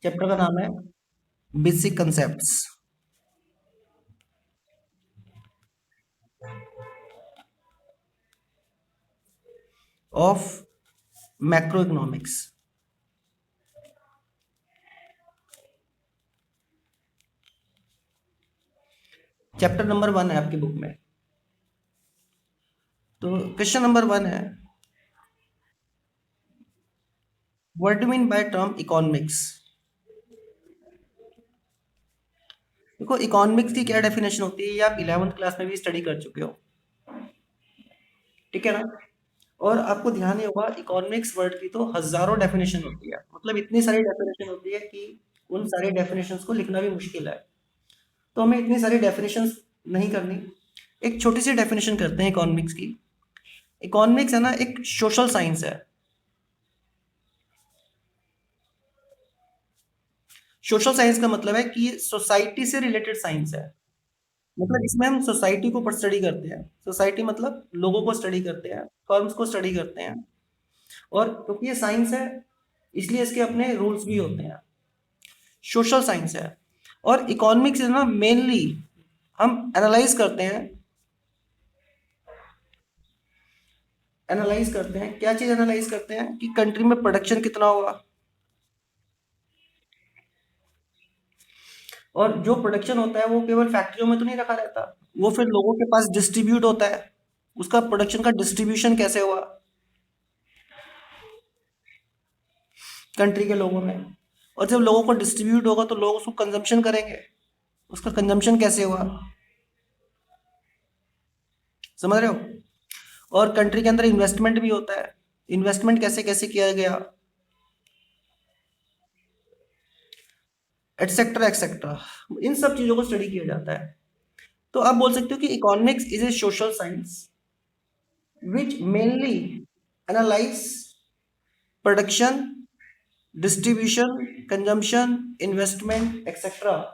Chapter का नाम है basic concepts of macro economics. Chapter number 1 है आपकी बुक में। तो क्वेश्चन नंबर 1 है, what do mean by term economics. देखो इकोनॉमिक्स की क्या डेफिनेशन होती है, ये आप 11th क्लास में भी स्टडी कर चुके हो, ठीक है ना। और आपको ध्यान ही होगा इकोनॉमिक्स वर्ड की तो हजारों डेफिनेशन होती है, मतलब इतनी सारी डेफिनेशन होती है कि उन सारी डेफिनेशंस को लिखना भी मुश्किल है। तो हमें इतनी सारी डेफिनेशंस नहीं करनी, एक छोटी सी डेफिनेशन करते हैं इकोनॉमिक्स की। इकोनॉमिक्स है ना एक सोशल साइंस है। सोशल साइंस का मतलब है कि ये सोसाइटी से रिलेटेड साइंस है। मतलब इसमें हम सोसाइटी को स्टडी करते हैं, सोसाइटी मतलब लोगों को स्टडी करते हैं, फर्म्स को स्टडी करते हैं। और क्योंकि ये साइंस है इसलिए इसके अपने रूल्स भी होते हैं। सोशल साइंस है। और इकोनॉमिक्स है ना मेनली हम एनालाइज करते हैं क्या चीज एनालाइज करते हैं कि कंट्री में प्रोडक्शन कितना होगा। और जो प्रोडक्शन होता है वो केवल फैक्ट्रियों में तो नहीं रखा रहता, वो फिर लोगों के पास डिस्ट्रीब्यूट होता है। उसका प्रोडक्शन का डिस्ट्रीब्यूशन कैसे हुआ कंट्री के लोगों में। और जब लोगों को डिस्ट्रीब्यूट होगा तो लोग उसको कंजम्पशन करेंगे, उसका कंजम्पशन कैसे हुआ, समझ रहे हो। और कंट्री के अंदर इन्वेस्टमेंट भी होता है, इन्वेस्टमेंट कैसे कैसे किया गया, एटसेट्रा एक्सेट्रा। इन सब चीजों को स्टडी किया जाता है। तो आप बोल सकते हो कि economics is a social science which mainly analyze production, distribution, consumption, investment, etc.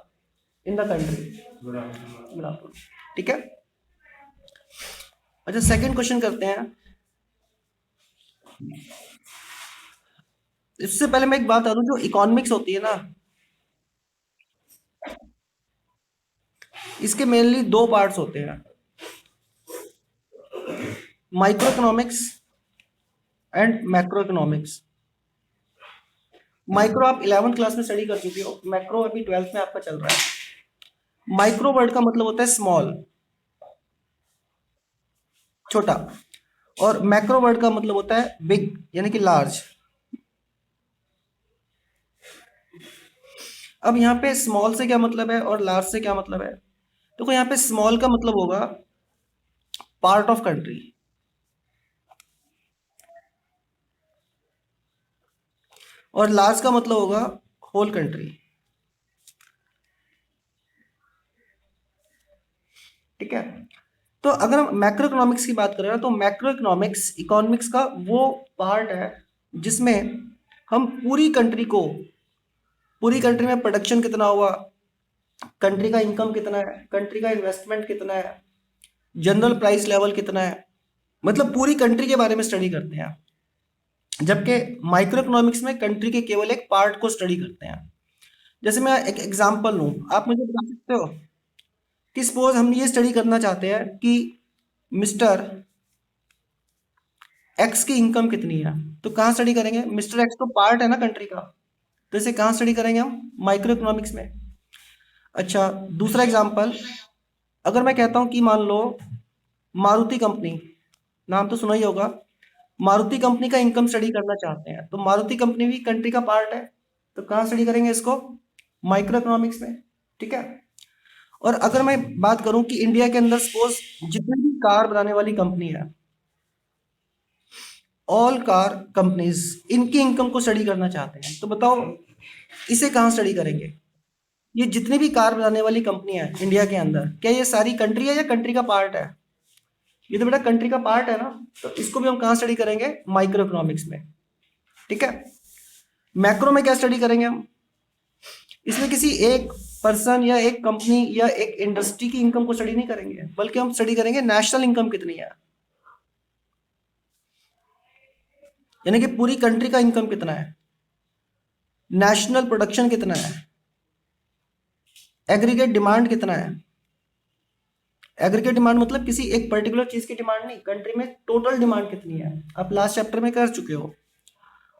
in the country. Good afternoon. ठीक है। अच्छा सेकंड क्वेश्चन करते हैं। इससे पहले मैं एक बात बता दूं, जो इकोनॉमिक्स होती है ना इसके मेनली दो पार्ट्स होते हैं, micro economics and macro economics. Micro आप 11th क्लास में स्टडी कर चुके हो, मैक्रो अभी 12th में आपका चल रहा है। माइक्रो वर्ड का मतलब होता है स्मॉल, छोटा। और मैक्रो वर्ड का मतलब होता है बिग, यानी कि लार्ज। अब यहाँ पे स्मॉल से क्या मतलब है और लार्ज से क्या मतलब है। देखो यहाँ पे स्मॉल का मतलब होगा पार्ट ऑफ कंट्री, और लार्ज का मतलब होगा होल कंट्री, ठीक है। तो अगर हम मैक्रो इकोनॉमिक्स की बात करें ना, तो मैक्रो इकोनॉमिक्स इकोनॉमिक्स का वो पार्ट है जिसमें हम पूरी कंट्री में प्रोडक्शन कितना हुआ, कंट्री का इनकम कितना है, कंट्री का इन्वेस्टमेंट कितना है, जनरल प्राइस लेवल कितना है, मतलब पूरी कंट्री के बारे में स्टडी करते हैं। जबकि माइक्रो इकोनॉमिक्स में कंट्री के केवल एक पार्ट को स्टडी करते हैं। जैसे मैं एक एग्जांपल लूं, आप मुझे बता सकते हो कि सपोज हम ये स्टडी करना चाहते हैं कि मिस्टर एक्स की इनकम कितनी है, तो कहाँ स्टडी करेंगे, मिस्टर एक्स तो पार्ट है ना कंट्री का, तो इसे कहाँ स्टडी करेंगे हम, माइक्रो इकोनॉमिक्स में। अच्छा दूसरा एग्जांपल, अगर मैं कहता हूं कि मान लो मारुति कंपनी, नाम तो सुना ही होगा, मारुति कंपनी का इनकम स्टडी करना चाहते हैं, तो मारुति कंपनी भी कंट्री का पार्ट है, तो कहाँ स्टडी करेंगे इसको, माइक्रो इकोनॉमिक्स में, ठीक है। और अगर मैं बात करूं कि इंडिया के अंदर सपोज जितनी भी कार बनाने वाली कंपनी है, ऑल कार कंपनीज, इनकी इनकम को स्टडी करना चाहते हैं, तो बताओ इसे कहाँ स्टडी करेंगे। ये जितनी भी कार बनाने वाली कंपनी है इंडिया के अंदर, क्या ये सारी कंट्री है या कंट्री का पार्ट है, ये तो बेटा कंट्री का पार्ट है ना। तो इसको भी हम कहाँ स्टडी करेंगे, माइक्रो इकोनॉमिक्स में, ठीक है। मैक्रो में क्या स्टडी करेंगे हम, इसमें किसी एक पर्सन या एक कंपनी या एक इंडस्ट्री की इनकम को स्टडी नहीं करेंगे, बल्कि हम स्टडी करेंगे नेशनल इनकम कितनी है, यानी कि पूरी कंट्री का इनकम कितना है। नेशनल प्रोडक्शन कितना है, एग्रीगेट डिमांड कितना है। एग्रीगेट डिमांड मतलब किसी एक पर्टिकुलर चीज की डिमांड नहीं, कंट्री में टोटल डिमांड कितनी है, आप लास्ट चैप्टर में कर चुके हो।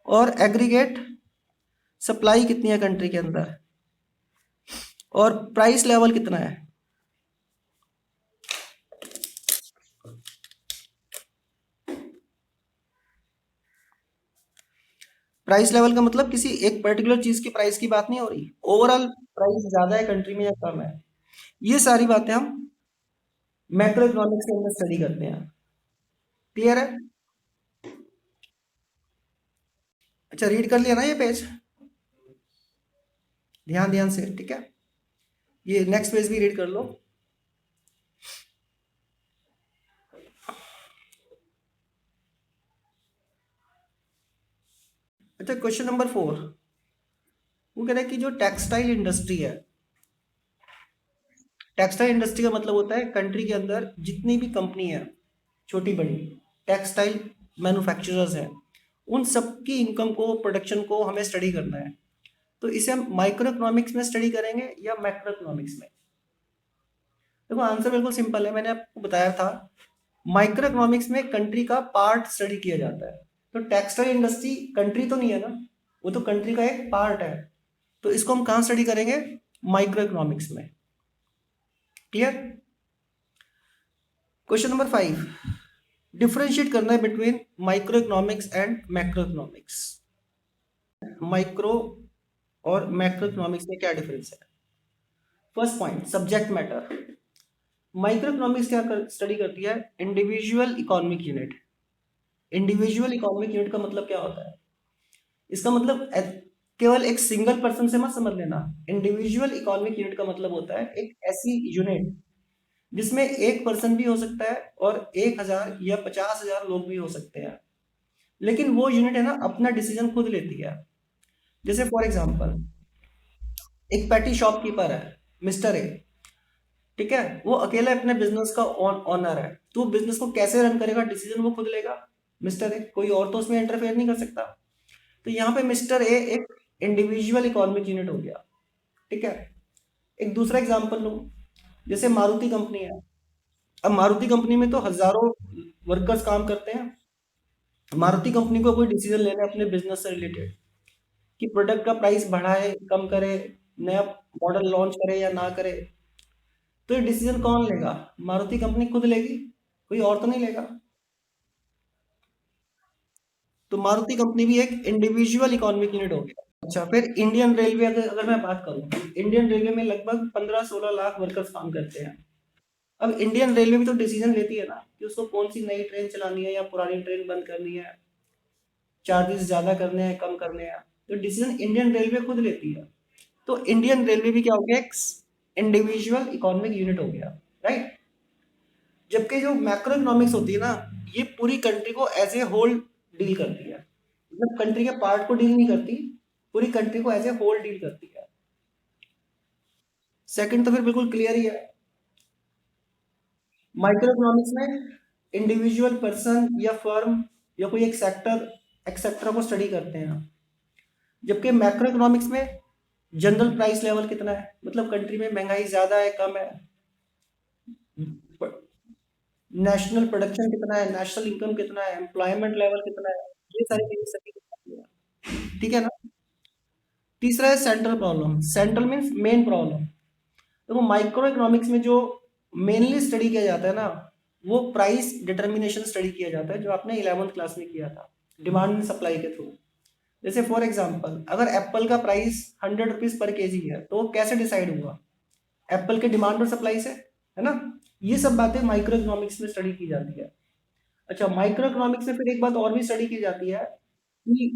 और एग्रीगेट सप्लाई कितनी है कंट्री के अंदर, और प्राइस लेवल कितना है। प्राइस लेवल का मतलब किसी एक पर्टिकुलर चीज की प्राइस की बात नहीं हो रही, ओवरऑल प्राइस ज्यादा है कंट्री में या कम है। ये सारी बातें हम मैक्रो इकोनॉमिक्स के अंदर स्टडी करते हैं। क्लियर है। अच्छा, रीड कर लिया ना ये पेज, ध्यान ध्यान से, ठीक है। ये नेक्स्ट पेज भी रीड कर लो। अच्छा, क्वेश्चन नंबर 4, वो कह रहा है कि जो टेक्सटाइल इंडस्ट्री है, टेक्सटाइल इंडस्ट्री का मतलब होता है कंट्री के अंदर जितनी भी कंपनी है, छोटी बड़ी टेक्सटाइल मैन्युफैक्चरर्स हैं, उन सबकी इनकम को, प्रोडक्शन को हमें स्टडी करना है। तो इसे हम माइक्रो इकोनॉमिक्स में स्टडी करेंगे या मैक्रो इकोनॉमिक्स में। देखो आंसर बिल्कुल सिंपल है, मैंने आपको बताया था। माइक्रो इकोनॉमिक्स में कंट्री का पार्ट स्टडी किया जाता है। तो टेक्सटाइल इंडस्ट्री कंट्री तो नहीं है ना, वो तो कंट्री का एक पार्ट है। तो इसको हम कहाँ स्टडी करेंगे, माइक्रो इकोनॉमिक्स में। क्लियर। क्वेश्चन नंबर 5, डिफरेंशिएट करना है between micro economics and macro economics. Micro और मैक्रो इकोनॉमिक्स में क्या डिफरेंस है। First point, subject matter. Micro economics क्या स्टडी करती है, individual economic unit. Individual economic unit का मतलब क्या होता है, इसका मतलब केवल एक सिंगल पर्सन से मत समझ लेना। इंडिविजुअल इकोनॉमिक यूनिट का मतलब होता है एक ऐसी यूनिट जिसमें एक पर्सन भी हो सकता है और 1,000 या 50,000 लोग भी हो सकते हैं, लेकिन वो यूनिट है ना अपना डिसीजन खुद लेती है। जैसे फॉर एग्जांपल, एक पैटी शॉपकीपर है, मिस्टर ए, ठीक है, वो अकेले अपने बिजनेस का ऑनर है, तो बिजनेस को कैसे रन करेगा डिसीजन वो खुद लेगा, मिस्टर ए, कोई और तो उसमें इंटरफेयर नहीं कर सकता। तो यहाँ पे मिस्टर ए एक इंडिविजुअल इकोनॉमिक यूनिट हो गया, ठीक है। एक दूसरा एग्जांपल लूँ, जैसे मारुति कंपनी है। अब मारुति कंपनी में तो हजारों वर्कर्स काम करते हैं। मारुति कंपनी को कोई डिसीजन लेना है अपने बिजनेस से रिलेटेड कि प्रोडक्ट का प्राइस बढ़ाए कम करे, नया मॉडल लॉन्च करे या ना करे, तो ये डिसीजन कौन लेगा, मारुति कंपनी खुद लेगी, कोई और तो नहीं लेगा। तो मारुति कंपनी भी एक इंडिविजुअल इकोनॉमिक यूनिट हो गया। अच्छा, फिर इंडियन रेलवे, अगर अगर मैं बात करूं, इंडियन रेलवे में लगभग 15-16 लाख वर्कर्स काम करते हैं। अब इंडियन रेलवे भी तो डिसीजन लेती है ना कि उसको कौन सी नई ट्रेन चलानी है या पुरानी ट्रेन बंद करनी है, चार्जेस ज्यादा करने हैं कम करने हैं, तो डिसीजन इंडियन रेलवे खुद लेती है। तो इंडियन रेलवे भी क्या हो गया, एक इंडिविजुअल इकोनॉमिक यूनिट हो गया, राइट। जबकि जो मैक्रो इकोनॉमिक्स होती है ना, ये पूरी कंट्री को एज ए होल डील करती है, मतलब कंट्री के पार्ट को डील नहीं करती, पूरी कंट्री को एज ए होल डील करती है। सेकंड तो फिर बिल्कुल क्लियर ही है। माइक्रो इकोनॉमिक्स में इंडिविजुअल पर्सन या फर्म या कोई एक सेक्टर एक्सेट्रा को स्टडी करते हैं, जबकि मैक्रो इकोनॉमिक्स में जनरल प्राइस लेवल कितना है, मतलब कंट्री में महंगाई ज्यादा है कम है, नेशनल प्रोडक्शन कितना है, नेशनल इनकम कितना है, एम्प्लॉयमेंट लेवल कितना है, ये सारी चीजें स्टडी करती है, ठीक है ना। तीसरा है central problem. Central means main problem. देखो माइक्रो इकोनॉमिक्स में जो मेनली स्टडी किया जाता है ना, वो प्राइस डिटर्मिनेशन स्टडी किया जाता है, जो आपने 11th क्लास में किया था, डिमांड एंड सप्लाई के थ्रू। जैसे फॉर एग्जांपल, अगर एप्पल का प्राइस 100 रुपीज पर केजी है तो वो कैसे डिसाइड हुआ, एप्पल के डिमांड और सप्लाई से, है ना। ये सब बातें माइक्रो इकोनॉमिक्स में स्टडी की जाती है। अच्छा, माइक्रो इकोनॉमिक्स में फिर एक बात और भी स्टडी की जाती है कि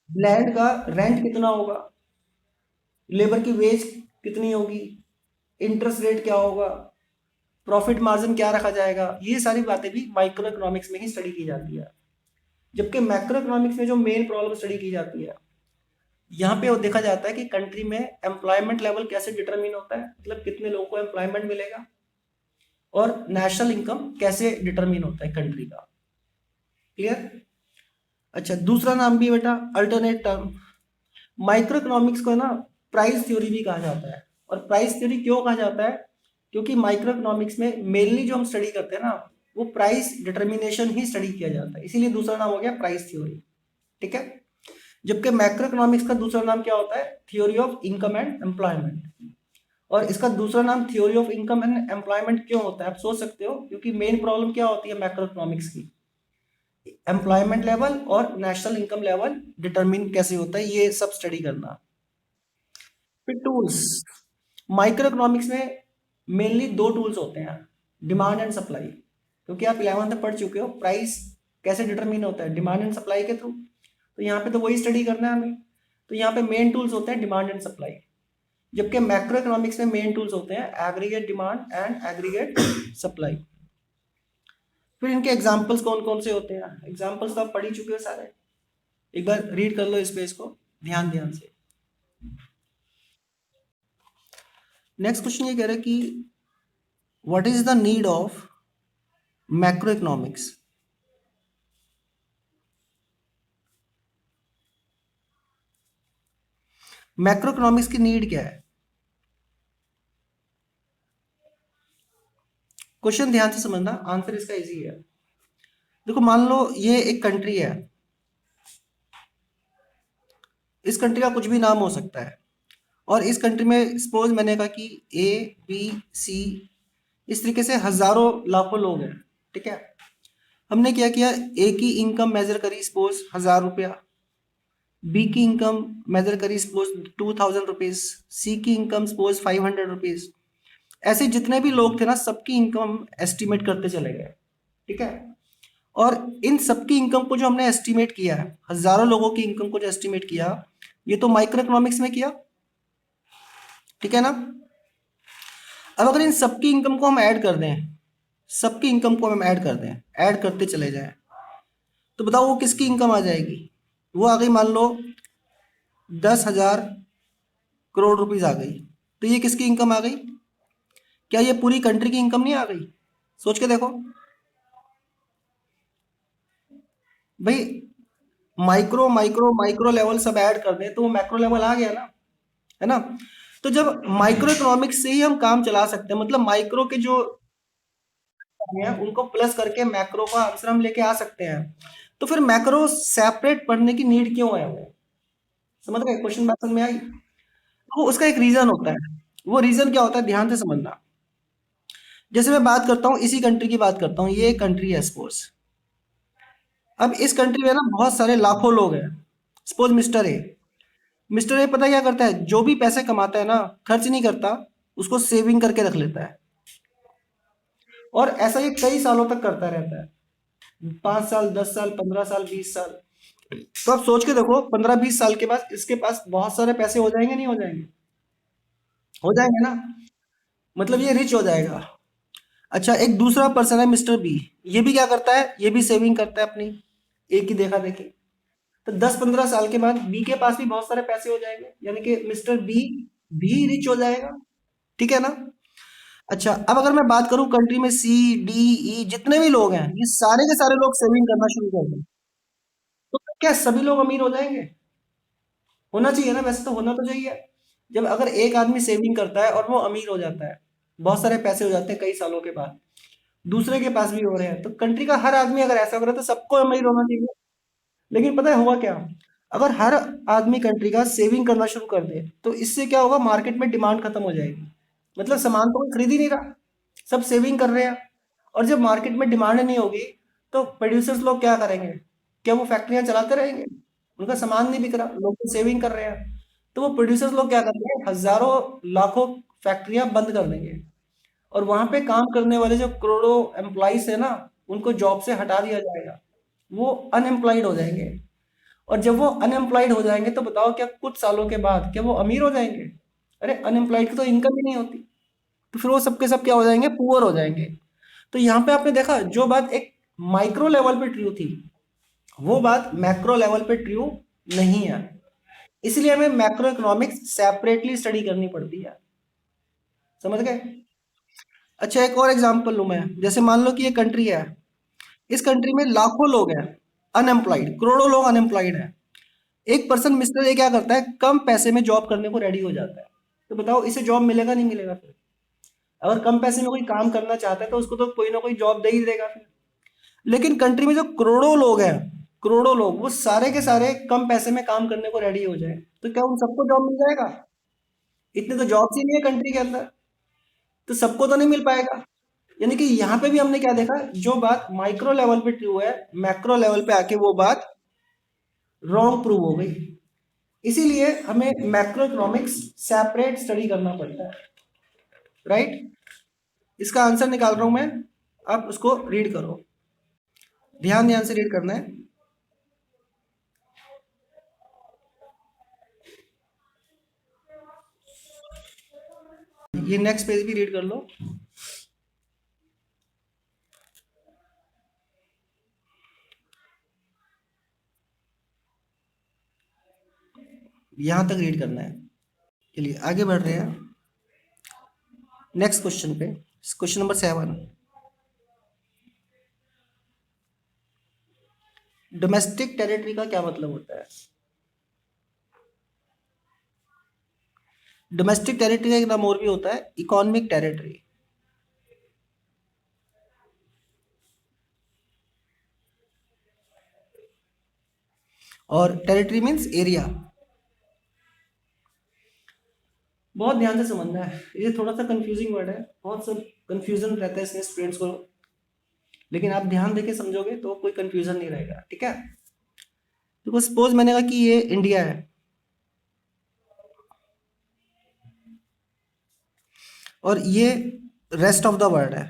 लैंड का रेंट कितना होगा, लेबर की वेज कितनी होगी, इंटरेस्ट रेट क्या होगा, प्रॉफिट मार्जिन क्या रखा जाएगा, ये सारी बातें भी माइक्रो इकोनॉमिक्स में ही स्टडी की जाती है। जबकि मैक्रो इकोनॉमिक्स में जो मेन प्रॉब्लम स्टडी की जाती है, यहाँ पे वो देखा जाता है कि कंट्री में एम्प्लॉयमेंट लेवल कैसे डिटरमिन होता है, मतलब कितने लोगों को एम्प्लॉयमेंट मिलेगा, और नेशनल इनकम कैसे डिटरमिन होता है कंट्री का। क्लियर। अच्छा, दूसरा नाम भी है बेटा अल्टरनेट टर्म। माइक्रो इकोनॉमिक्स को ना प्राइस थ्योरी भी कहा जाता है। और प्राइस थ्योरी क्यों कहा जाता है? क्योंकि माइक्रो इकोनॉमिक्स में मेनली जो हम स्टडी करते हैं ना, वो प्राइस डिटर्मिनेशन ही स्टडी किया जाता है, इसीलिए दूसरा नाम हो गया प्राइस थ्योरी। ठीक है। जबकि मैक्रो इकोनॉमिक्स का दूसरा नाम क्या होता है? Theory of income and employment. और इसका दूसरा नाम theory of income and employment क्यों होता है, आप सोच सकते हो, क्योंकि मेन प्रॉब्लम क्या होती है मैक्रो इकोनॉमिक्स की? एम्प्लॉयमेंट लेवल और नेशनल इनकम लेवल डिटरमिन कैसे होता है, ये सब स्टडी करना। फिर टूल्स। माइक्रो इकोनॉमिक्स में मेनली दो टूल्स होते हैं, डिमांड एंड सप्लाई। क्योंकि आप 11th में पढ़ चुके हो प्राइस कैसे डिटरमिन होता है, डिमांड एंड सप्लाई के थ्रू। तो यहाँ पे तो वही स्टडी करना है हमें। तो यहाँ पे मेन टूल्स होते हैं डिमांड एंड सप्लाई। जबकि मैक्रो इकोनॉमिक्स में मेन टूल्स होते हैं aggregate demand and aggregate supply. फिर इनके एग्जाम्पल्स कौन कौन से होते हैं? एग्जाम्पल्स तो आप पढ़ ही चुके हो सारे, एक बार रीड कर लो इस पेज को ध्यान ध्यान से। नेक्स्ट क्वेश्चन ये कह रहा है कि what is the need of macro economics? Macro economics की नीड क्या है? क्वेश्चन ध्यान से समझना, आंसर इसका इजी है। देखो मान लो ये एक कंट्री है, इस कंट्री का कुछ भी नाम हो सकता है। और इस कंट्री में सपोज मैंने कहा कि ए बी सी, इस तरीके से हजारों लाखों लोग हैं। ठीक है। हमने क्या किया, ए की इनकम मेजर करी सपोज 1000 रुपया, बी की इनकम मेजर करी सपोज 2000 रुपीज, सी की इनकम सपोज 500 रुपीज। ऐसे जितने भी लोग थे ना, सबकी इनकम एस्टिमेट करते चले गए। ठीक है। और इन सबकी इनकम को जो हमने एस्टिमेट किया है, हजारों लोगों की इनकम को जो एस्टिमेट किया, ये तो माइक्रो इकोनॉमिक्स में किया। ठीक है ना। अब अगर इन सबकी इनकम को हम ऐड कर दें, सबकी इनकम को हम ऐड कर दें, ऐड करते चले जाएं, तो बताओ वो किसकी इनकम आ जाएगी? वो आ गई मान लो 10,000 करोड़ रुपीज आ गई। तो ये किसकी इनकम आ गई? क्या ये पूरी कंट्री की इनकम नहीं आ गई? सोच के देखो भाई, माइक्रो माइक्रो माइक्रो लेवल सब ऐड कर दें तो वो मैक्रो लेवल आ गया ना, है ना। तो जब माइक्रो इकोनॉमिक्स से ही हम काम चला सकते हैं, मतलब माइक्रो के जो हैं उनको प्लस करके मैक्रो का आंसर हम लेके आ सकते हैं, तो फिर मैक्रो सेपरेट पढ़ने की नीड क्यों है हमें? समझ गए? क्वेश्चन बात समझ में आई? तो उसका एक रीजन होता है। वो रीजन क्या होता है, ध्यान से समझना। जैसे मैं बात करता हूँ, इसी कंट्री की बात करता हूँ, ये एक कंट्री है सपोज। अब इस कंट्री में ना बहुत सारे लाखों लोग हैं। Suppose mister A, mister A पता क्या करता है, जो भी पैसे कमाता है ना, खर्च नहीं करता, उसको सेविंग करके रख लेता है। और ऐसा ये कई सालों तक करता रहता है, 5 साल, 10 साल, 15 साल, 20 साल। तो आप सोच के देखो 15-20 साल के बाद इसके पास बहुत सारे पैसे हो जाएंगे नहीं हो जाएंगे? हो जाएंगे ना। मतलब ये रिच हो जाएगा। अच्छा, एक दूसरा पर्सन है मिस्टर बी, ये भी क्या करता है, ये भी सेविंग करता है अपनी, एक ही देखा देखी। तो 10-15 साल के बाद बी के पास भी बहुत सारे पैसे हो जाएंगे, यानी कि मिस्टर बी भी रिच हो जाएगा। ठीक है ना। अच्छा, अब अगर मैं बात करूं कंट्री में सी डी ई जितने भी लोग हैं, ये सारे के सारे लोग सेविंग करना शुरू कर दें, तो क्या सभी लोग अमीर हो जाएंगे? होना चाहिए ना, वैसे तो होना तो चाहिए। जब अगर एक आदमी सेविंग करता है और वो अमीर हो जाता है, बहुत सारे पैसे हो जाते हैं कई सालों के बाद, दूसरे के पास भी हो रहे हैं, तो कंट्री का हर आदमी अगर ऐसा करे तो सबको अमीर होना चाहिए। लेकिन पता है हुआ क्या, अगर हर आदमी कंट्री का सेविंग करना शुरू कर दे, तो इससे क्या होगा, मार्केट में डिमांड खत्म हो जाएगी। मतलब सामान तो कोई खरीद ही नहीं रहा, सब सेविंग कर रहे हैं। और जब मार्केट में डिमांड नहीं होगी, तो प्रोड्यूसर्स लोग क्या करेंगे? क्या वो फैक्ट्रियां चलाते रहेंगे? उनका सामान नहीं बिक रहा, लोग तो सेविंग कर रहे हैं। तो वो प्रोड्यूसर्स लोग क्या करेंगे, हजारों लाखों फैक्ट्रियां बंद कर देंगे। और वहां पे काम करने वाले जो करोड़ों एम्प्लॉइज है ना, उनको जॉब से हटा दिया जाएगा। वो अनएम्प्लॉयड हो जाएंगे। और जब वो अनएम्प्लॉयड हो जाएंगे, तो बताओ क्या कुछ सालों के बाद क्या वो अमीर हो जाएंगे? अरे अनएम्प्लॉयड की तो इनकम ही नहीं होती। तो फिर वो सबके सब क्या हो जाएंगे, पुअर हो जाएंगे। तो यहाँ पे आपने देखा, जो बात एक माइक्रो लेवल पे ट्रू थी, वो बात मैक्रो लेवल पे ट्रू नहीं है। इसलिए हमें मैक्रो इकोनॉमिक्स सेपरेटली स्टडी करनी पड़ती है। समझ गए? अच्छा, एक और एग्जांपल लूं मैं। जैसे मान लो कि ये कंट्री है, इस कंट्री में लाखों लोग हैं, अनएम्प्लॉयड, करोड़ों लोग अनएम्प्लॉयड है। एक पर्सन मिस्टर ए क्या करता है, कम पैसे में जॉब करने को रेडी हो जाता है। तो बताओ इसे जॉब मिलेगा नहीं मिलेगा फिर? अगर कम पैसे में कोई काम करना चाहता है तो उसको तो कोई ना कोई जॉब दे ही देगा फिर। लेकिन कंट्री में जो करोड़ों लोग हैं, करोड़ों लोग, वो सारे के सारे कम पैसे में काम करने को रेडी हो जाए, तो क्या उन सबको जॉब मिल जाएगा? इतने तो जॉब्स ही नहीं है कंट्री के अंदर, तो सबको तो नहीं मिल पाएगा। यानी कि यहाँ पे भी हमने क्या देखा, जो बात माइक्रो लेवल पे ट्रू है, मैक्रो लेवल पे आके वो बात रॉन्ग प्रूव हो गई। इसीलिए हमें मैक्रो इकोनॉमिक्स सेपरेट स्टडी करना पड़ता है, राइट। इसका आंसर निकाल रहा हूं मैं, आप उसको रीड करो, ध्यान ध्यान से रीड करना है। ये नेक्स्ट पेज भी रीड कर लो। यहां तक रीड करना है। चलिए आगे बढ़ रहे हैं नेक्स्ट क्वेश्चन पे। क्वेश्चन नंबर 7, डोमेस्टिक टेरिटरी का क्या मतलब होता है? डोमेस्टिक टेरिटरी का एक नाम और भी होता है इकोनॉमिक टेरिटरी। और टेरिटरी मीन्स एरिया। बहुत ध्यान से समझना है, ये थोड़ा सा कंफ्यूजिंग वर्ड है, बहुत सब कंफ्यूजन रहता है इसमें स्टूडेंट्स को, लेकिन आप ध्यान देके समझोगे तो कोई कंफ्यूजन नहीं रहेगा, ठीक है। देखो सपोज मैंने कहा कि ये इंडिया है और ये रेस्ट ऑफ द वर्ल्ड है,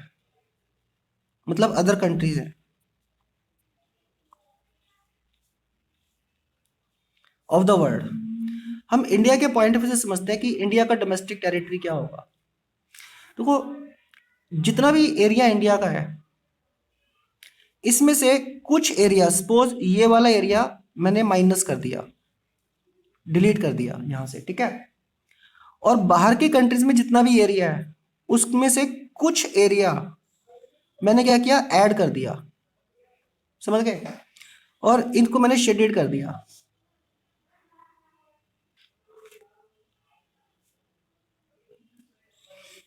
मतलब अदर कंट्रीज है ऑफ द वर्ल्ड। हम इंडिया के पॉइंट ऑफ व्यू से समझते हैं कि इंडिया का डोमेस्टिक टेरिटरी क्या होगा। देखो जितना भी एरिया इंडिया का है, इसमें से कुछ एरिया, सपोज ये वाला एरिया मैंने माइनस कर दिया, डिलीट कर दिया यहां से, ठीक है। और बाहर की कंट्रीज में जितना भी एरिया है उसमें से कुछ एरिया मैंने क्या किया, ऐड कर दिया, समझ गए, और इनको मैंने शेडेड कर दिया।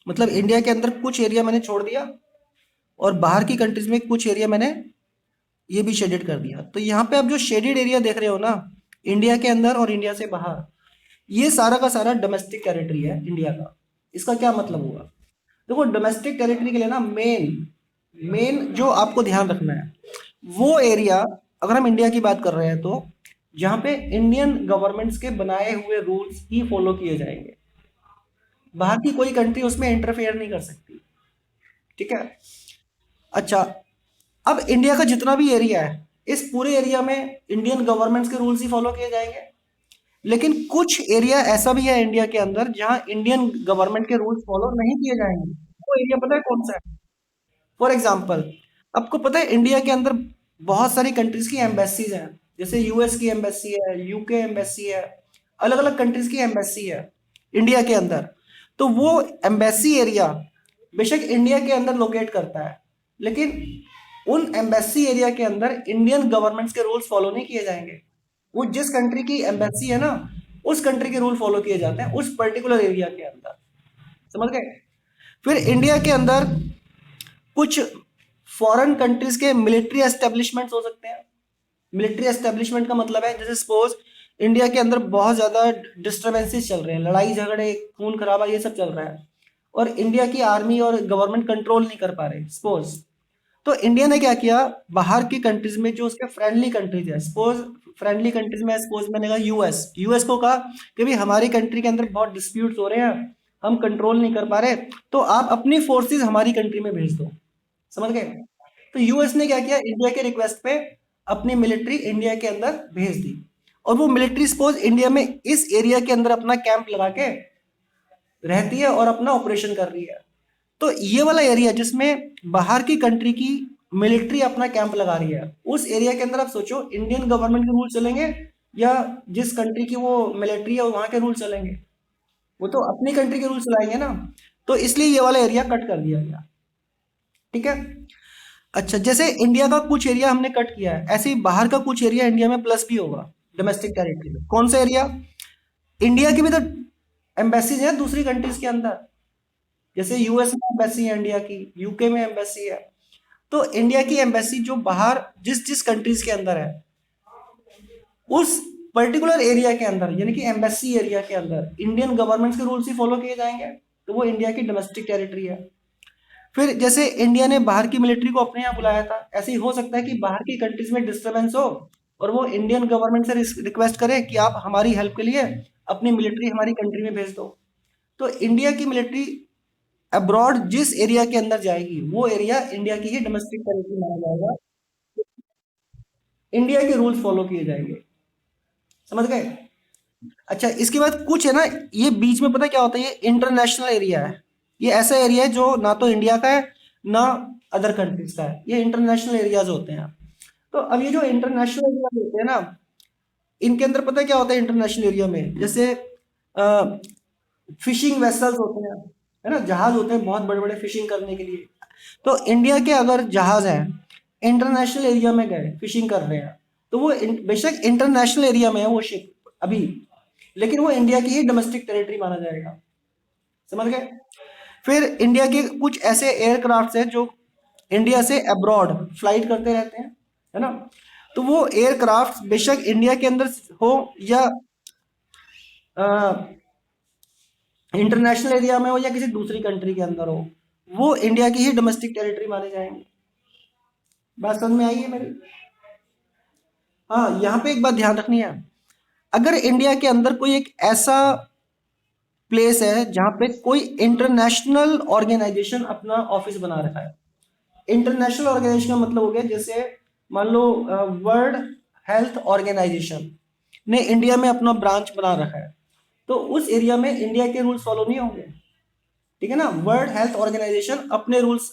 मतलब इंडिया के अंदर कुछ एरिया मैंने छोड़ दिया और बाहर की कंट्रीज में कुछ एरिया मैंने ये भी शेडेड कर दिया। तो यहाँ पे आप जो शेडेड एरिया देख रहे हो ना, इंडिया के अंदर और इंडिया से बाहर, ये सारा का सारा डोमेस्टिक टेरिटरी है इंडिया का। इसका क्या मतलब हुआ? देखो डोमेस्टिक टेरिटरी के लिए ना मेन मेन जो आपको ध्यान रखना है वो एरिया, अगर हम इंडिया की बात कर रहे हैं तो जहाँ पे इंडियन गवर्नमेंट्स के बनाए हुए रूल्स ही फॉलो किए जाएंगे, बाहर की कोई कंट्री उसमें इंटरफेयर नहीं कर सकती, ठीक है। अच्छा, अब इंडिया का जितना भी एरिया है, इस पूरे एरिया में इंडियन गवर्नमेंट्स के रूल्स ही फॉलो किए जाएंगे। लेकिन कुछ एरिया ऐसा भी है इंडिया के अंदर जहां इंडियन गवर्नमेंट के रूल्स फॉलो नहीं किए जाएंगे। वो एरिया पता है कौन सा है? फॉर एग्जाम्पल, आपको पता है इंडिया के अंदर बहुत सारी कंट्रीज की एम्बेसीज हैं, जैसे यूएस की एम्बेसी है, यूके एम्बेसी है, अलग अलग कंट्रीज की एम्बेसी है इंडिया के अंदर। तो वो एम्बेसी एरिया बेशक इंडिया के अंदर लोकेट करता है, लेकिन उन एम्बेसी एरिया के अंदर इंडियन गवर्नमेंट्स के रूल्स फॉलो नहीं किए जाएंगे। वो जिस कंट्री की एम्बेसी है ना, उस कंट्री के रूल फॉलो किए जाते हैं उस पर्टिकुलर एरिया के अंदर, समझ गए। फिर इंडिया के अंदर कुछ फॉरेन कंट्रीज के मिलिट्री एस्टेब्लिशमेंट्स हो सकते हैं। मिलिट्री एस्टेब्लिशमेंट का मतलब है, जैसे सपोज इंडिया के अंदर बहुत ज्यादा डिस्टर्बेंसेस चल रहे हैं, लड़ाई झगड़े, खून खराबा, ये सब चल रहा है, और इंडिया की आर्मी और गवर्नमेंट कंट्रोल नहीं कर पा रहे सपोज। तो इंडिया ने क्या किया, बाहर की कंट्रीज में जो उसके फ्रेंडली कंट्रीज है, सपोज फ्रेंडली कंट्रीज में सपोज मैंने कहा यूएस, यूएस को कहा कि भाई हमारी कंट्री के अंदर बहुत डिस्प्यूट्स हो रहे हैं, हम कंट्रोल नहीं कर पा रहे, तो आप अपनी फोर्सेस हमारी कंट्री में भेज दो, समझ गए। तो यूएस ने क्या किया, इंडिया के रिक्वेस्ट पे अपनी मिलिट्री इंडिया के अंदर भेज दी, और वो मिलिट्री सपोज इंडिया में इस एरिया के अंदर अपना कैंप लगा के रहती है और अपना ऑपरेशन कर रही है। तो ये वाला एरिया जिसमें बाहर की कंट्री की मिलिट्री अपना कैंप लगा रही है, उस एरिया के अंदर आप सोचो इंडियन गवर्नमेंट के रूल चलेंगे या जिस कंट्री की वो मिलिट्री है वहां के रूल चलेंगे? वो तो अपनी कंट्री के रूल चलाएंगे ना। तो इसलिए ये वाला एरिया कट कर दिया गया, ठीक है। अच्छा, जैसे इंडिया का कुछ एरिया हमने कट किया है, ऐसे ही बाहर का कुछ एरिया इंडिया में प्लस भी होगा डोमेस्टिक टेरिटरी में। कौन सा एरिया? इंडिया की भी तो एम्बेसीज है दूसरी कंट्रीज के अंदर, जैसे यूएस में एम्बेसी है इंडिया की, यूके में एम्बेसी है। तो इंडिया की एम्बेसी जो बाहर जिस जिस कंट्रीज के अंदर है, उस पर्टिकुलर एरिया के अंदर, यानी कि एम्बेसी एरिया के अंदर इंडियन गवर्नमेंट के रूल्स ही फॉलो किए जाएंगे, तो वो इंडिया की डोमेस्टिक टेरिटरी है। फिर जैसे इंडिया ने बाहर की मिलिट्री को अपने यहाँ बुलाया था, ऐसे ही हो सकता है कि बाहर की कंट्रीज में डिस्टरबेंस हो और वो इंडियन गवर्नमेंट से रिक्वेस्ट करे कि आप हमारी हेल्प के लिए अपनी मिलिट्री हमारी कंट्री में भेज दो। तो इंडिया की मिलिट्री अब्रॉड जिस एरिया के अंदर जाएगी, वो एरिया इंडिया की ही डोमेस्टिक टेरिटरी माना जाएगा। इंडिया के रूल्स फॉलो किए जाएंगे। समझ गए? अच्छा, इसके बाद कुछ है ना, ये बीच में पता क्या होता है, ये इंटरनेशनल एरिया है। ये ऐसा एरिया है जो ना तो इंडिया का है ना अदर कंट्रीज का है, ये इंटरनेशनल एरियाज होते हैं। तो अब ये जो इंटरनेशनल एरिया होते हैं ना, इनके अंदर पता क्या होता है इंटरनेशनल एरिया में, जैसे फिशिंग वेसल्स होते हैं, है ना, जहाज होते हैं बहुत बड़े बड़े फिशिंग करने के लिए। तो इंडिया के अगर जहाज हैं, इंटरनेशनल एरिया में गए फिशिंग कर रहे हैं, तो वो बेशक इंटरनेशनल एरिया में है वो शिप अभी, लेकिन वो इंडिया की ही डोमेस्टिक टेरिटरी माना जाएगा। समझ गए? फिर इंडिया के कुछ ऐसे एयरक्राफ्ट हैं जो इंडिया से अब्रॉड फ्लाइट करते रहते हैं, है ना, तो वो एयरक्राफ्ट बेशक इंडिया के अंदर हो या इंटरनेशनल एरिया में हो या किसी दूसरी कंट्री के अंदर हो, वो इंडिया की ही डोमेस्टिक टेरिटरी माने जाएंगे। बात समझ में आई है मेरी? हाँ, यहाँ पे एक बात ध्यान रखनी है, अगर इंडिया के अंदर कोई एक ऐसा प्लेस है जहाँ पे कोई इंटरनेशनल ऑर्गेनाइजेशन अपना ऑफिस बना रखा है, इंटरनेशनल ऑर्गेनाइजेशन का मतलब हो गया, जैसे मान लो वर्ल्ड हेल्थ ऑर्गेनाइजेशन ने इंडिया में अपना ब्रांच बना रखा है, तो उस एरिया में इंडिया के रूल्स फॉलो नहीं होंगे। ठीक है ना, वर्ल्ड हेल्थ ऑर्गेनाइजेशन अपने रूल्स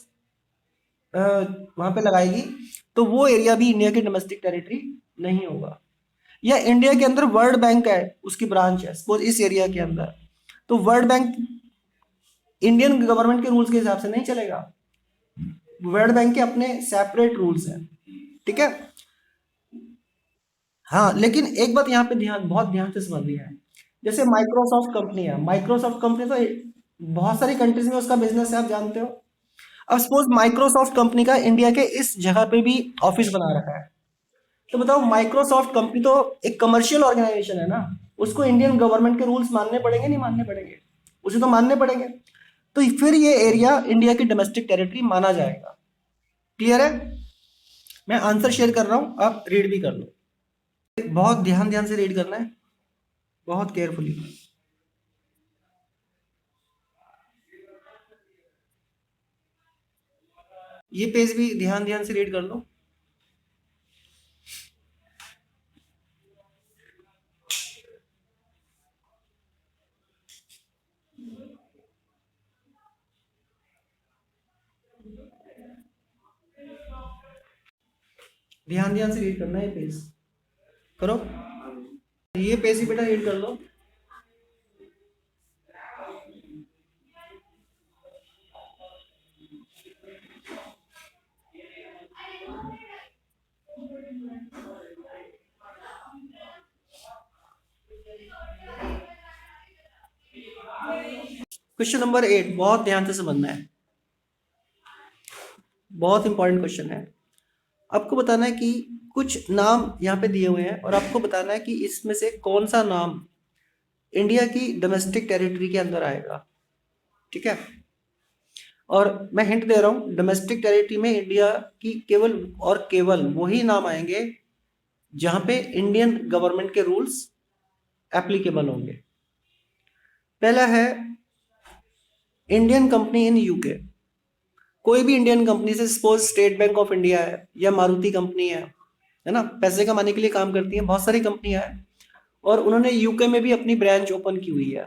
वहां पे लगाएगी, तो वो एरिया भी इंडिया की डोमेस्टिक टेरिटरी नहीं होगा। या इंडिया के अंदर वर्ल्ड बैंक है, उसकी ब्रांच है सपोज इस एरिया के अंदर, तो वर्ल्ड बैंक इंडियन गवर्नमेंट के रूल्स के हिसाब से नहीं चलेगा, वर्ल्ड बैंक के अपने सेपरेट रूल्स हैं। ठीक है? हाँ, लेकिन एक बात यहाँ पे बहुत ध्यान से समझनी है, जैसे माइक्रोसॉफ्ट कंपनी है, माइक्रोसॉफ्ट कंपनी तो बहुत सारी कंट्रीज में उसका बिजनेस है, आप जानते हो। अब सपोज माइक्रोसॉफ्ट कंपनी का इंडिया के इस जगह पे भी ऑफिस बना रखा है, तो बताओ माइक्रोसॉफ्ट कंपनी तो एक कमर्शियल ऑर्गेनाइजेशन है ना, उसको इंडियन गवर्नमेंट के रूल्स मानने पड़ेंगे नहीं मानने पड़ेंगे? उसे तो मानने पड़ेंगे। तो फिर ये एरिया इंडिया की डोमेस्टिक टेरिटरी माना जाएगा। क्लियर है? मैं आंसर शेयर कर रहा हूं, आप रीड भी कर लो। बहुत ध्यान ध्यान से रीड करना है, बहुत केयरफुली। ये पेज भी ध्यान ध्यान से रीड कर लो। ध्यान ध्यान से रीड करना है ये पेज, करो। ये पेज ही बेटा रीड कर लो। क्वेश्चन नंबर 8 बहुत ध्यान से समझना है, बहुत इंपॉर्टेंट क्वेश्चन है। आपको बताना है कि कुछ नाम यहाँ पे दिए हुए हैं और आपको बताना है कि इसमें से कौन सा नाम इंडिया की डोमेस्टिक टेरिटरी के अंदर आएगा। ठीक है? और मैं हिंट दे रहा हूँ, डोमेस्टिक टेरिटरी में इंडिया की केवल और केवल वही नाम आएंगे जहां पे इंडियन गवर्नमेंट के रूल्स एप्लीकेबल होंगे। पहला है इंडियन कंपनी इन यूके, कोई भी इंडियन कंपनी से suppose state bank of India है या मारुति कंपनी है ना, पैसे कमाने के लिए काम करती है, बहुत सारी कंपनियां हैं, और उन्होंने यूके में भी अपनी ब्रांच ओपन की हुई है।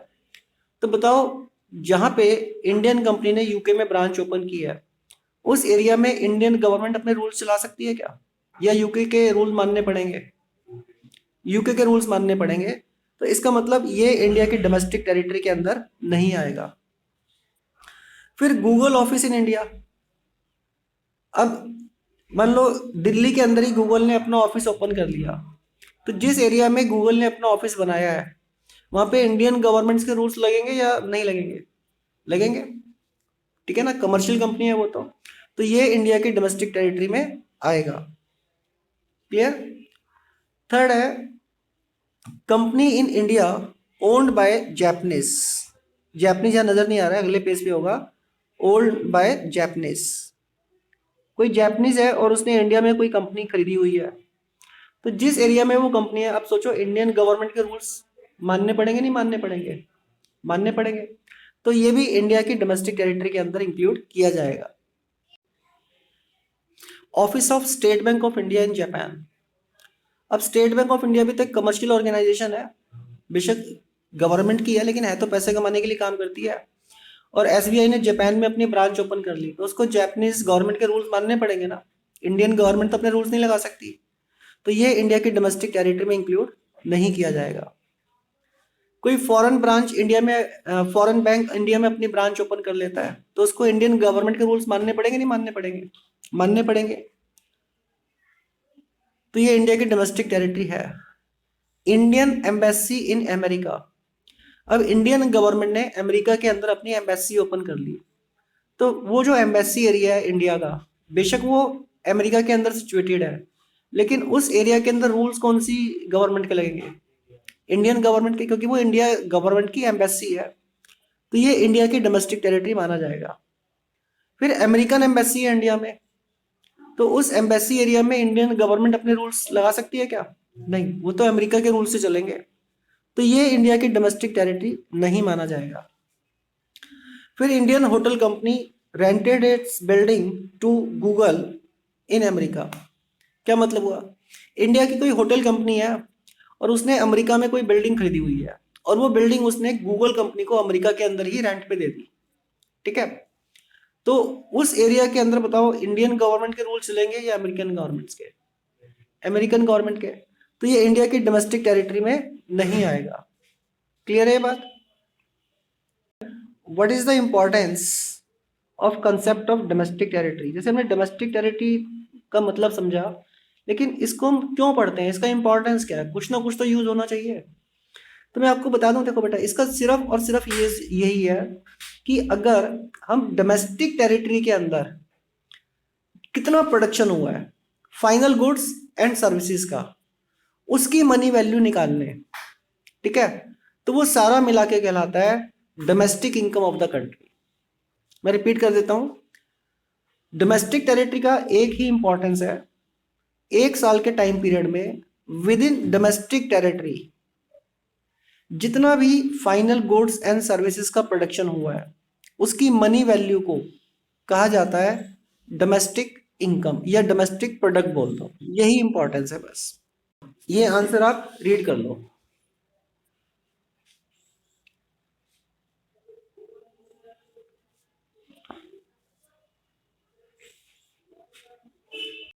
तो बताओ, जहां पे इंडियन कंपनी ने यूके में ब्रांच ओपन की है, उस एरिया में इंडियन गवर्नमेंट अपने रूल्स चला सकती है क्या, या यूके के रूल मानने पड़ेंगे? यूके के रूल्स मानने पड़ेंगे। तो इसका मतलब ये इंडिया की डोमेस्टिक टेरिटरी के अंदर नहीं आएगा। फिर गूगल ऑफिस इन इंडिया, अब मान लो दिल्ली के अंदर ही गूगल ने अपना ऑफिस ओपन कर लिया, तो जिस एरिया में गूगल ने अपना ऑफिस बनाया है वहां पे इंडियन गवर्नमेंट्स के रूल्स लगेंगे या नहीं लगेंगे? लगेंगे, ठीक है ना, कमर्शियल कंपनी है वो तो ये इंडिया की डोमेस्टिक टेरिटरी में आएगा। क्लियर? थर्ड है company in India owned by Japanese. Japanese यहाँ नजर नहीं आ रहा है, अगले पेज पे होगा। ओन्ड बाय जैपनीज, कोई जैपनीज है और उसने इंडिया में कोई कंपनी खरीदी हुई है, तो जिस एरिया में वो कंपनी है, अब सोचो इंडियन गवर्नमेंट के रूल्स मानने पड़ेंगे नहीं मानने पड़ेंगे? मानने पड़ेंगे। तो ये भी इंडिया की डोमेस्टिक टेरिटरी के अंदर इंक्लूड किया जाएगा। Office of state bank of India in Japan. अब स्टेट बैंक ऑफ इंडिया भी तो एक कमर्शियल ऑर्गेनाइजेशन है, बेशक गवर्नमेंट की है लेकिन है तो पैसे कमाने के लिए काम करती है। और एसबीआई ने जापान में अपनी ब्रांच ओपन कर ली, तो उसको जापानीज गवर्नमेंट के रूल्स मानने पड़ेंगे ना, इंडियन गवर्नमेंट तो अपने रूल्स नहीं लगा सकती। तो ये इंडिया की डोमेस्टिक टेरिटरी में इंक्लूड नहीं किया जाएगा। कोई फॉरेन ब्रांच इंडिया में, फॉरेन बैंक इंडिया में अपनी ब्रांच ओपन कर लेता है, तो उसको इंडियन गवर्नमेंट के रूल्स मानने पड़ेंगे नहीं मानने पड़ेंगे? मानने पड़ेंगे। तो ये इंडिया की डोमेस्टिक टेरिटरी है। Indian embassy in America. अब इंडियन गवर्नमेंट ने अमेरिका के अंदर अपनी एम्बेसी ओपन कर ली, तो वो जो एम्बेसी एरिया है इंडिया का, बेशक वो अमेरिका के अंदर सिचुएटेड है, लेकिन उस एरिया के अंदर रूल्स कौन सी गवर्नमेंट के लगेंगे? इंडियन गवर्नमेंट के, क्योंकि वो इंडिया गवर्नमेंट की एम्बेसी है, तो ये इंडिया की डोमेस्टिक टेरिटरी माना जाएगा। फिर अमेरिकन एम्बेसी है इंडिया में, तो उस एम्बेसी एरिया में इंडियन गवर्नमेंट अपने रूल्स लगा सकती है क्या? नहीं, वो तो अमेरिका के रूल्स से चलेंगे, तो ये इंडिया की डोमेस्टिक टेरिटरी नहीं माना जाएगा। फिर Indian hotel company rented its building to Google in America. क्या मतलब हुआ? इंडिया की कोई होटल कंपनी है और उसने अमेरिका में कोई बिल्डिंग खरीदी हुई है, और वो बिल्डिंग उसने गूगल कंपनी को अमेरिका के अंदर ही रेंट पे दे दी, ठीक है? तो उस एरिया के अंदर बताओ इंडियन गवर्नमेंट के रूल चलेंगे या अमेरिकन गवर्नमेंट्स के? अमेरिकन गवर्नमेंट के। तो ये इंडिया की डोमेस्टिक टेरिटरी में नहीं आएगा। क्लियर है ये बात? What is the importance of concept of domestic territory? जैसे हमने डोमेस्टिक टेरिटरी का मतलब समझा, लेकिन इसको हम क्यों पढ़ते हैं, इसका इंपॉर्टेंस क्या है? कुछ ना कुछ तो यूज होना चाहिए। तो मैं आपको बता दूं, देखो बेटा, इसका सिर्फ और सिर्फ ये यही है कि अगर हम डोमेस्टिक टेरिटरी के अंदर कितना प्रोडक्शन हुआ है फाइनल गुड्स एंड सर्विसेज का, उसकी मनी वैल्यू निकालने, ठीक है, तो वो सारा मिला के कहलाता है domestic income of the country. मैं रिपीट कर देता हूं, डोमेस्टिक टेरिटरी का एक ही इंपॉर्टेंस है, एक साल के टाइम पीरियड में विद इन डोमेस्टिक टेरिटरी जितना भी फाइनल गुड्स एंड सर्विसेज का प्रोडक्शन हुआ है उसकी मनी वैल्यू को कहा जाता है डोमेस्टिक इनकम या डोमेस्टिक प्रोडक्ट बोल दो। यही इंपॉर्टेंस है बस। ये आंसर आप रीड कर लो।